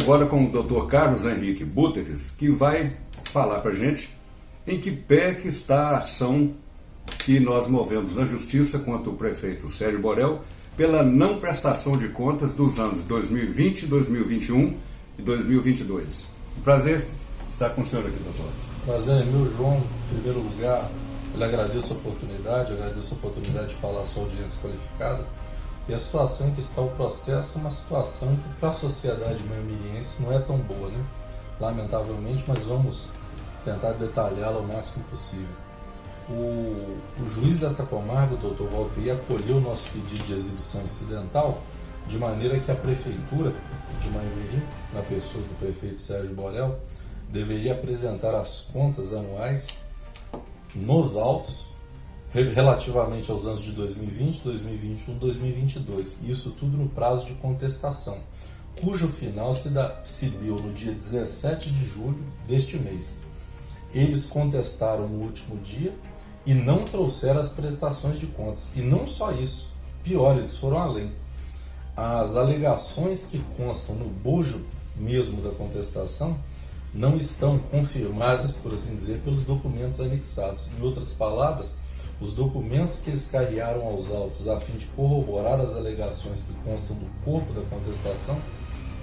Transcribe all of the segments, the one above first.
agora com o Dr. Carlos Henrique Buteris, que vai falar para a gente em que pé que está a ação que nós movemos na Justiça contra o prefeito Sérgio Borel pela não prestação de contas dos anos 2020, 2021 e 2022. Um prazer estar com o senhor aqui, doutor. Prazer é meu, João. Em primeiro lugar, eu agradeço a oportunidade de falar à sua audiência qualificada. E a situação em que está o processo é uma situação que para a sociedade meio-ambientense não é tão boa, né? Lamentavelmente, mas vamos tentar detalhá-la o máximo possível. O juiz desta comarca, o Dr. Valteir, acolheu o nosso pedido de exibição incidental, de maneira que a prefeitura de Manhumirim, na pessoa do prefeito Sérgio Borel, deveria apresentar as contas anuais nos autos relativamente aos anos de 2020, 2021 e 2022. Isso tudo no prazo de contestação, cujo final se deu no dia 17 de julho deste mês. Eles contestaram no último dia e não trouxeram as prestações de contas. E não só isso, pior, eles foram além. As alegações que constam no bojo mesmo da contestação não estão confirmadas, por assim dizer, pelos documentos anexados. Em outras palavras, os documentos que eles carrearam aos autos a fim de corroborar as alegações que constam do corpo da contestação,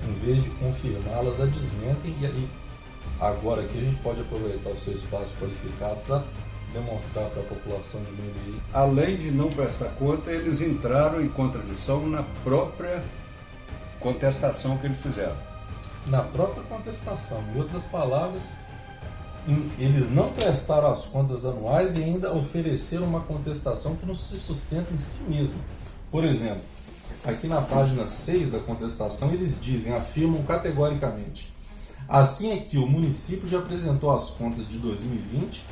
em vez de confirmá-las, a desmentem. E agora aqui a gente pode aproveitar o seu espaço qualificado para demonstrar para a população de Manhumirim. Além de não prestar conta, eles entraram em contradição na própria contestação que eles fizeram. Na própria contestação, em outras palavras, eles não prestaram as contas anuais e ainda ofereceram uma contestação que não se sustenta em si mesmo. Por exemplo, aqui na página 6 da contestação, eles afirmam categoricamente: assim é que o município já apresentou as contas de 2020,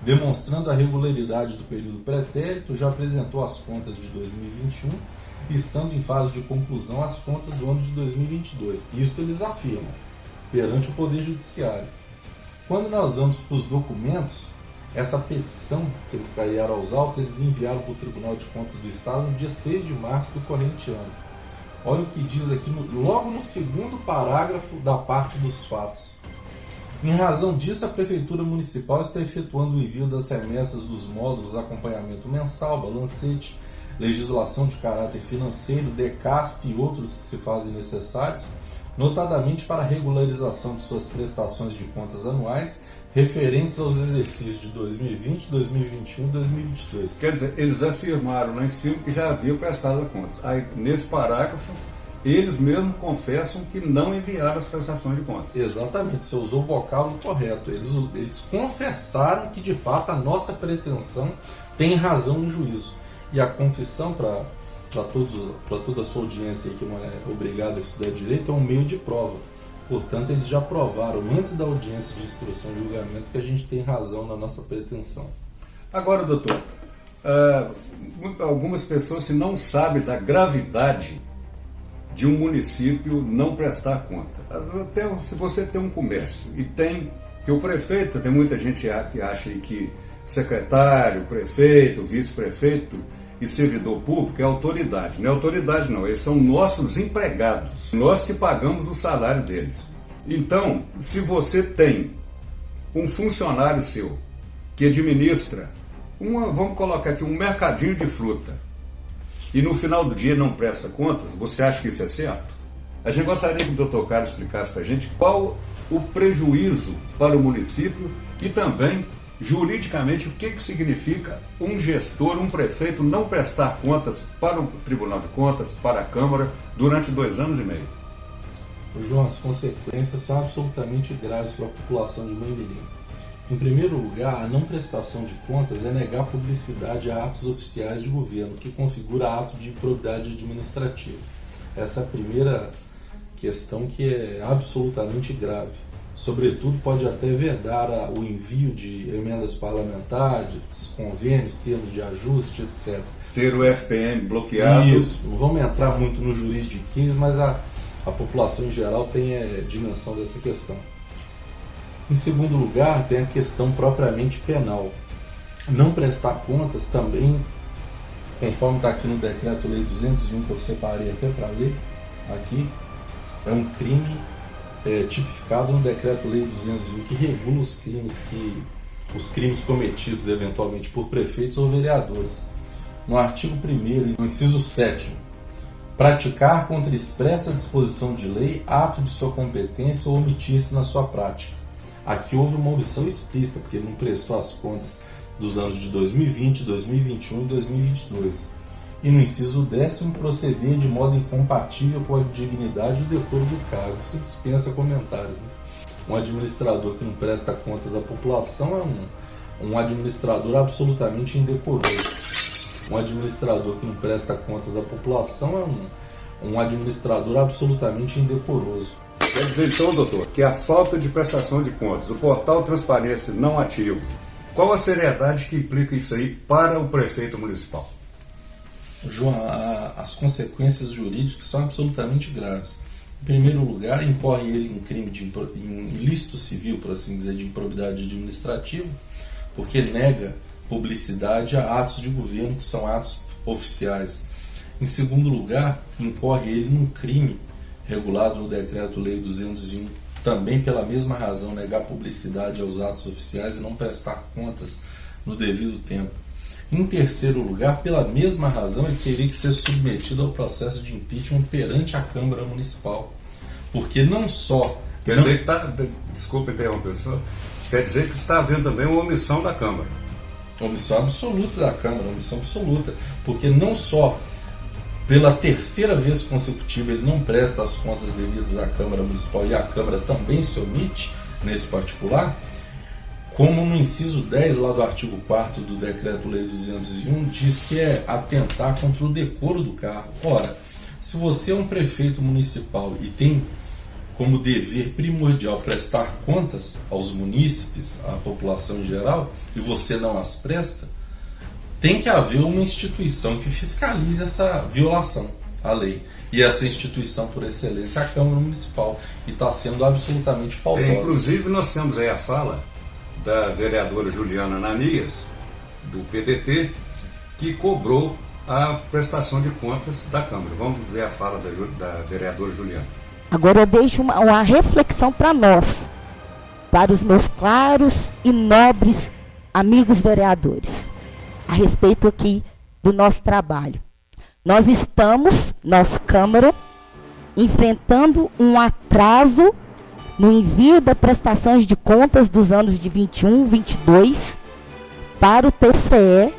demonstrando a regularidade do período pretérito, já apresentou as contas de 2021, estando em fase de conclusão as contas do ano de 2022. Isso eles afirmam perante o Poder Judiciário. Quando nós vamos para os documentos, essa petição que eles carregaram aos autos, eles enviaram para o Tribunal de Contas do Estado no dia 6 de março do corrente ano. Olha o que diz aqui, logo no segundo parágrafo da parte dos fatos. Em razão disso, a Prefeitura Municipal está efetuando o envio das remessas dos módulos acompanhamento mensal, balancete, legislação de caráter financeiro, DECASP e outros que se fazem necessários, notadamente para a regularização de suas prestações de contas anuais referentes aos exercícios de 2020, 2021 e 2022. Quer dizer, eles afirmaram lá em cima que já haviam prestado contas. Aí, nesse parágrafo, eles mesmos confessam que não enviaram as prestações de contas. Exatamente, você usou o vocábulo correto. Eles confessaram que, de fato, a nossa pretensão tem razão no juízo. E a confissão, para toda a sua audiência aí que não é obrigada a estudar direito, é um meio de prova. Portanto, eles já provaram, antes da audiência de instrução e julgamento, que a gente tem razão na nossa pretensão. Agora, doutor, algumas pessoas não sabem da gravidade de um município não prestar conta. Até se você tem um comércio e que o prefeito, tem muita gente que acha que secretário, prefeito, vice-prefeito e servidor público é autoridade. Não é autoridade não, eles são nossos empregados, nós que pagamos o salário deles. Então, se você tem um funcionário seu que administra, vamos colocar aqui um mercadinho de fruta, e no final do dia não presta contas, você acha que isso é certo? A gente gostaria que o Dr. Carlos explicasse para a gente qual o prejuízo para o município e também juridicamente o que significa um gestor, um prefeito não prestar contas para o Tribunal de Contas, para a Câmara, durante 2 anos e meio. João, as consequências são absolutamente graves para a população de Manhumirim. Em primeiro lugar, a não prestação de contas é negar publicidade a atos oficiais de governo, que configura ato de improbidade administrativa. Essa é a primeira questão que é absolutamente grave. Sobretudo, pode até vedar o envio de emendas parlamentares, convênios, termos de ajuste, etc. Ter o FPM bloqueado. Isso, não vamos entrar muito no juridiquês, mas a população em geral tem dimensão dessa questão. Em segundo lugar, tem a questão propriamente penal. Não prestar contas também, conforme está aqui no Decreto-Lei 201, que eu separei até para ler aqui, é um crime tipificado no Decreto-Lei 201, que regula os crimes cometidos eventualmente por prefeitos ou vereadores. No artigo 1º, no inciso 7º, praticar contra expressa disposição de lei ato de sua competência ou omitir-se na sua prática. Aqui houve uma omissão explícita, porque ele não prestou as contas dos anos de 2020, 2021 e 2022. E no inciso 10º, proceder de modo incompatível com a dignidade e o decoro do cargo. Isso dispensa comentários, né? Um administrador que não presta contas à população é um administrador absolutamente indecoroso. Um administrador que não presta contas à população é um administrador absolutamente indecoroso. Quer dizer então, doutor, que a falta de prestação de contas, o portal Transparência não ativo, qual a seriedade que implica isso aí para o prefeito municipal? João, as consequências jurídicas são absolutamente graves. Em primeiro lugar, incorre ele em crime em ilícito civil, por assim dizer, de improbidade administrativa, porque nega publicidade a atos de governo que são atos oficiais. Em segundo lugar, incorre ele num crime regulado no Decreto-Lei 201, também pela mesma razão, negar publicidade aos atos oficiais e não prestar contas no devido tempo. Em terceiro lugar, pela mesma razão, ele teria que ser submetido ao processo de impeachment perante a Câmara Municipal. Porque não só... Quer dizer que está... Desculpa interromper, senhor. Quer dizer que está havendo também uma omissão da Câmara. Omissão absoluta da Câmara, omissão absoluta. Porque não só pela terceira vez consecutiva ele não presta as contas devidas à Câmara Municipal e a Câmara também se omite nesse particular, como no inciso 10 lá do artigo 4º do Decreto-Lei 201 diz que é atentar contra o decoro do cargo. Ora, se você é um prefeito municipal e tem como dever primordial prestar contas aos munícipes, à população em geral, e você não as presta, tem que haver uma instituição que fiscalize essa violação à lei. E essa instituição, por excelência, é a Câmara Municipal, e está sendo absolutamente faltosa. Inclusive, nós temos aí a fala da vereadora Juliana Ananias, do PDT, que cobrou a prestação de contas da Câmara. Vamos ver a fala da vereadora Juliana. Agora eu deixo uma reflexão para nós, para os meus claros e nobres amigos vereadores, a respeito aqui do nosso trabalho. Nós estamos, nós Câmara, enfrentando um atraso no envio das prestações de contas dos anos de 21, 22 para o TCE,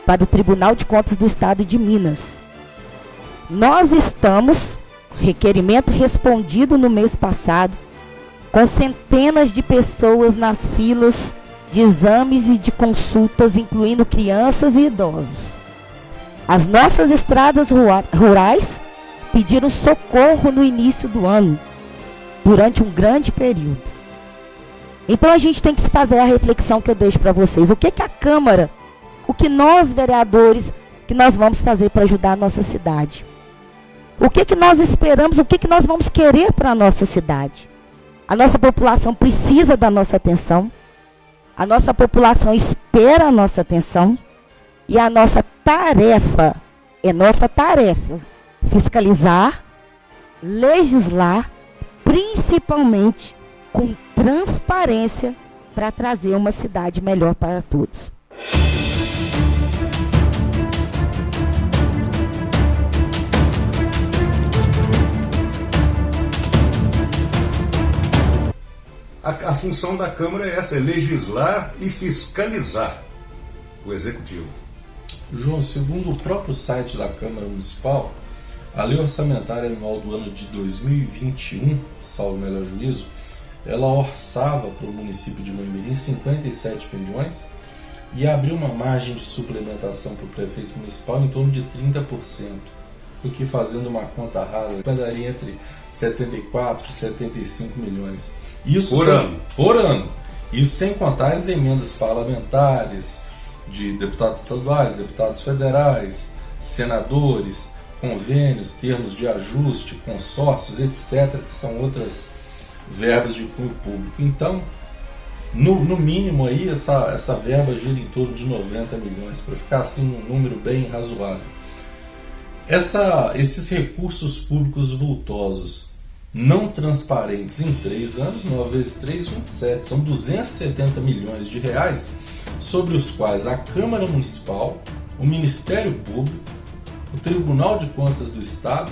para o Tribunal de Contas do Estado de Minas. Nós estamos, requerimento respondido no mês passado, com centenas de pessoas nas filas de exames e de consultas, incluindo crianças e idosos. As nossas estradas rurais pediram socorro no início do ano, durante um grande período. Então a gente tem que fazer a reflexão que eu deixo para vocês. O que a Câmara, o que nós vereadores, que nós vamos fazer para ajudar a nossa cidade? O que nós esperamos, o que nós vamos querer para a nossa cidade? A nossa população precisa da nossa atenção. A nossa população espera a nossa atenção. E a nossa tarefa, fiscalizar, legislar, principalmente com transparência, para trazer uma cidade melhor para todos. A função da Câmara é essa, é legislar e fiscalizar o Executivo. João, segundo o próprio site da Câmara Municipal, a Lei Orçamentária Anual do ano de 2021, salvo o melhor juízo, ela orçava para o município de Mãe-Mirim 57 milhões e abriu uma margem de suplementação para o prefeito municipal em torno de 30%, o que, fazendo uma conta rasa, daria entre 74 e 75 milhões. Isso por ano. Isso sem contar as emendas parlamentares de deputados estaduais, deputados federais, senadores, convênios, termos de ajuste, consórcios, etc., que são outras verbas de cunho público. Então, no mínimo aí, essa verba gira em torno de 90 milhões, para ficar assim um número bem razoável. Esses recursos públicos vultosos, não transparentes em 3 anos, 9 vezes 3, 27. São 270 milhões de reais, sobre os quais a Câmara Municipal, o Ministério Público, o Tribunal de Contas do Estado,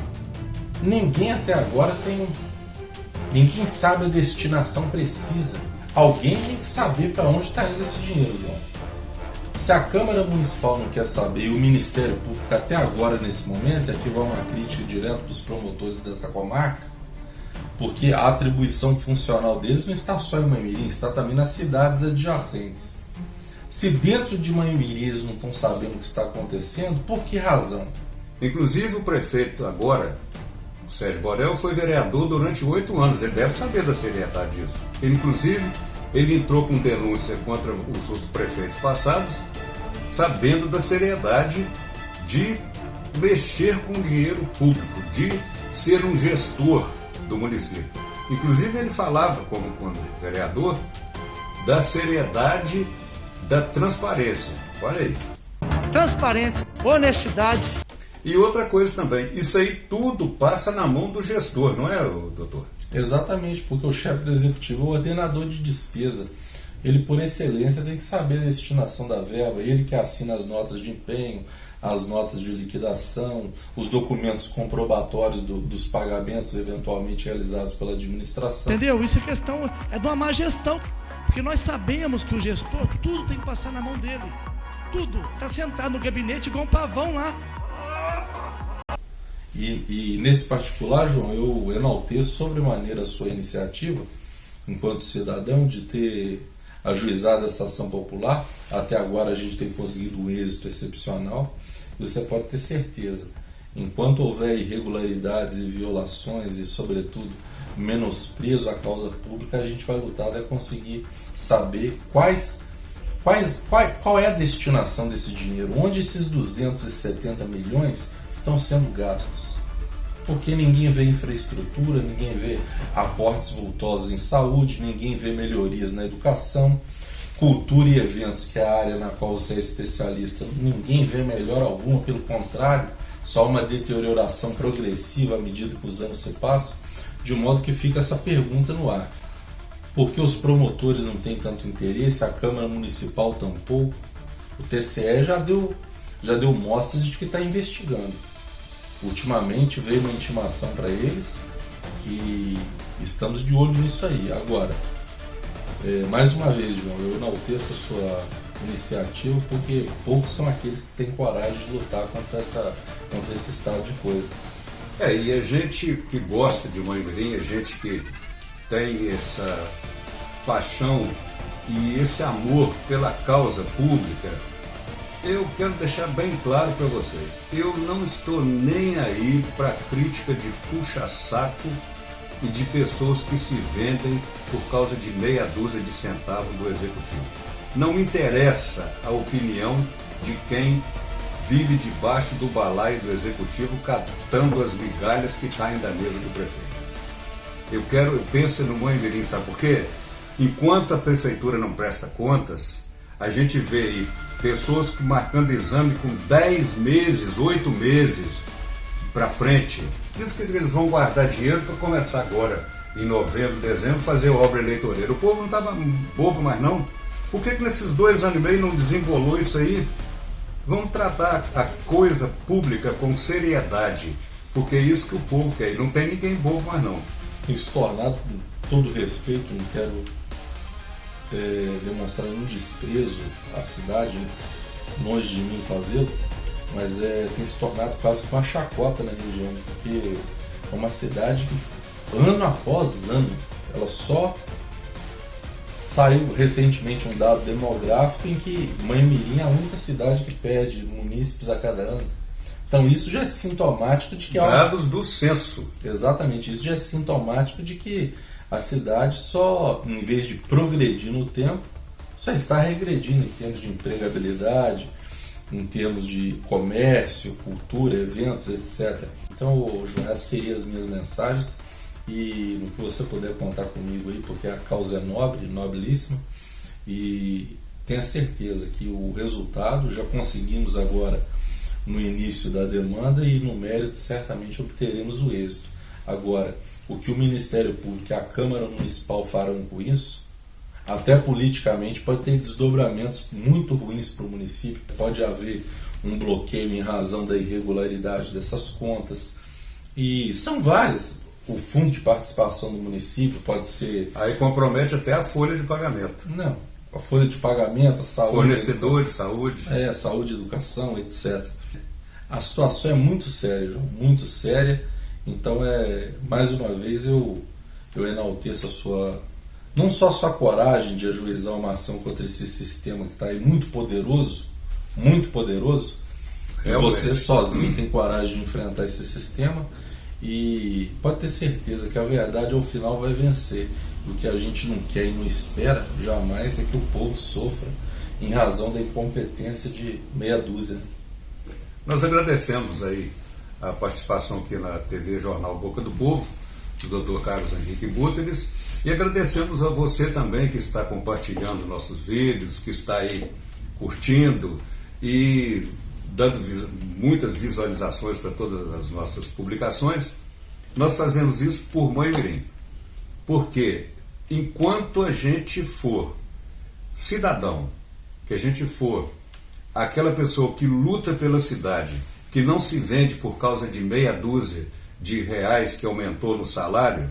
ninguém até agora ninguém sabe a destinação precisa. Alguém tem que saber para onde está indo esse dinheiro, João. Se a Câmara Municipal não quer saber e o Ministério Público até agora, nesse momento, aqui vai uma crítica direta para os promotores dessa comarca, porque a atribuição funcional deles não está só em Manhumirim, está também nas cidades adjacentes. Se dentro de Manhumirim eles não estão sabendo o que está acontecendo, por que razão? Inclusive o prefeito agora, o Sérgio Borel, foi vereador durante 8 anos, ele deve saber da seriedade disso. Inclusive, ele entrou com denúncia contra os prefeitos passados, sabendo da seriedade de mexer com dinheiro público, de ser um gestor do município. Inclusive ele falava, quando vereador, da seriedade da transparência. Olha aí. Transparência, honestidade. E outra coisa também, isso aí tudo passa na mão do gestor, não é, doutor? Exatamente, porque o chefe do executivo é o ordenador de despesa. Ele, por excelência, tem que saber a destinação da verba, ele que assina as notas de empenho, as notas de liquidação, os documentos comprobatórios dos pagamentos eventualmente realizados pela administração. Entendeu? Isso é questão, é de uma má gestão. Porque nós sabemos que o gestor, tudo tem que passar na mão dele. Tudo. Está sentado no gabinete igual um pavão lá. E nesse particular, João, eu enalteço sobremaneira a sua iniciativa, enquanto cidadão, de ter ajuizado essa ação popular. Até agora a gente tem conseguido um êxito excepcional. E você pode ter certeza, enquanto houver irregularidades e violações e, sobretudo, menosprezo à causa pública, a gente vai lutar até conseguir saber qual é a destinação desse dinheiro, onde esses 270 milhões estão sendo gastos. Porque ninguém vê infraestrutura, ninguém vê aportes vultosos em saúde, ninguém vê melhorias na educação, cultura e eventos, que é a área na qual você é especialista, ninguém vê melhora alguma, pelo contrário, só uma deterioração progressiva à medida que os anos se passam, de modo que fica essa pergunta no ar. Por que os promotores não têm tanto interesse, a Câmara Municipal tampouco? O TCE já deu mostras de que está investigando. Ultimamente veio uma intimação para eles e estamos de olho nisso aí. Agora, mais uma vez, João, eu enalteço a sua iniciativa, porque poucos são aqueles que têm coragem de lutar contra esse estado de coisas. E a gente que gosta de Manhumirim, a gente que tem essa paixão e esse amor pela causa pública, eu quero deixar bem claro para vocês, eu não estou nem aí para crítica de puxa-saco e de pessoas que se vendem por causa de meia dúzia de centavos do executivo. Não me interessa a opinião de quem vive debaixo do balaio do executivo catando as migalhas que caem da mesa do prefeito. Eu penso no Manhumirim, sabe por quê? Enquanto a prefeitura não presta contas, a gente vê aí pessoas marcando exame com 10 meses, 8 meses para frente. Diz que eles vão guardar dinheiro para começar agora, em novembro, dezembro, fazer obra eleitoreira. O povo não estava bobo mais não. Por que nesses 2 anos e meio não desembolou isso aí? Vamos tratar a coisa pública com seriedade, porque é isso que o povo quer. E não tem ninguém bobo mais não. Tem se tornado, com todo respeito, não quero demonstrar nenhum desprezo à cidade, longe de mim fazê-lo, mas tem se tornado quase uma chacota na região, porque é uma cidade que, ano após ano, ela só saiu recentemente um dado demográfico em que Manhumirim é a única cidade que perde munícipes a cada ano. Então isso já é sintomático de que... Dados do censo. Exatamente, isso já é sintomático de que a cidade só, em vez de progredir no tempo, só está regredindo em termos de empregabilidade, em termos de comércio, cultura, eventos, etc. Então, João, essas seriam as minhas mensagens, e no que você puder contar comigo aí, porque a causa é nobre, nobilíssima, e tenha certeza que o resultado já conseguimos agora no início da demanda, e no mérito certamente obteremos o êxito. Agora, o que o Ministério Público e a Câmara Municipal farão com isso, até politicamente pode ter desdobramentos muito ruins para o município. Pode haver um bloqueio em razão da irregularidade dessas contas. E são várias. O fundo de participação do município pode ser... Aí compromete até a folha de pagamento. Não, a folha de pagamento, a saúde... Fornecedores, saúde. Saúde, educação, etc. A situação é muito séria, João, muito séria. Então, mais uma vez, eu enalteço a sua... Não só a sua coragem de ajuizar uma ação contra esse sistema que está aí muito poderoso, e você sozinho tem coragem de enfrentar esse sistema, e pode ter certeza que a verdade ao final vai vencer. O que a gente não quer e não espera jamais é que o povo sofra em razão da incompetência de meia dúzia. Nós agradecemos aí a participação aqui na TV Jornal Boca do Povo, do Dr. Carlos Henrique Buteris, e agradecemos a você também que está compartilhando nossos vídeos, que está aí curtindo e dando muitas visualizações para todas as nossas publicações. Nós fazemos isso por Mãe Mirim, porque enquanto a gente for cidadão, que a gente for aquela pessoa que luta pela cidade, que não se vende por causa de meia dúzia de reais que aumentou no salário,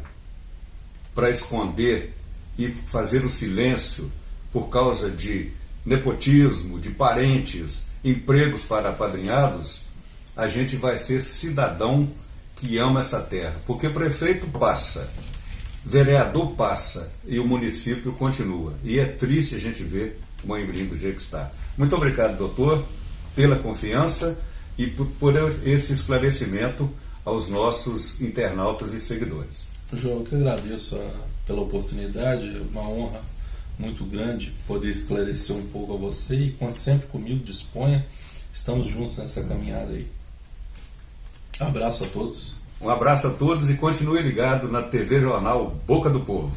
para esconder e fazer o silêncio por causa de nepotismo, de parentes, empregos para apadrinhados, a gente vai ser cidadão que ama essa terra. Porque prefeito passa, vereador passa e o município continua. E é triste a gente ver Mãe Mirim do jeito que está. Muito obrigado, doutor, pela confiança e por esse esclarecimento aos nossos internautas e seguidores. João, eu que agradeço pela oportunidade, é uma honra muito grande poder esclarecer um pouco a você, e conte sempre comigo, disponha, estamos juntos nessa caminhada aí. Abraço a todos. Um abraço a todos e continue ligado na TV Jornal Boca do Povo.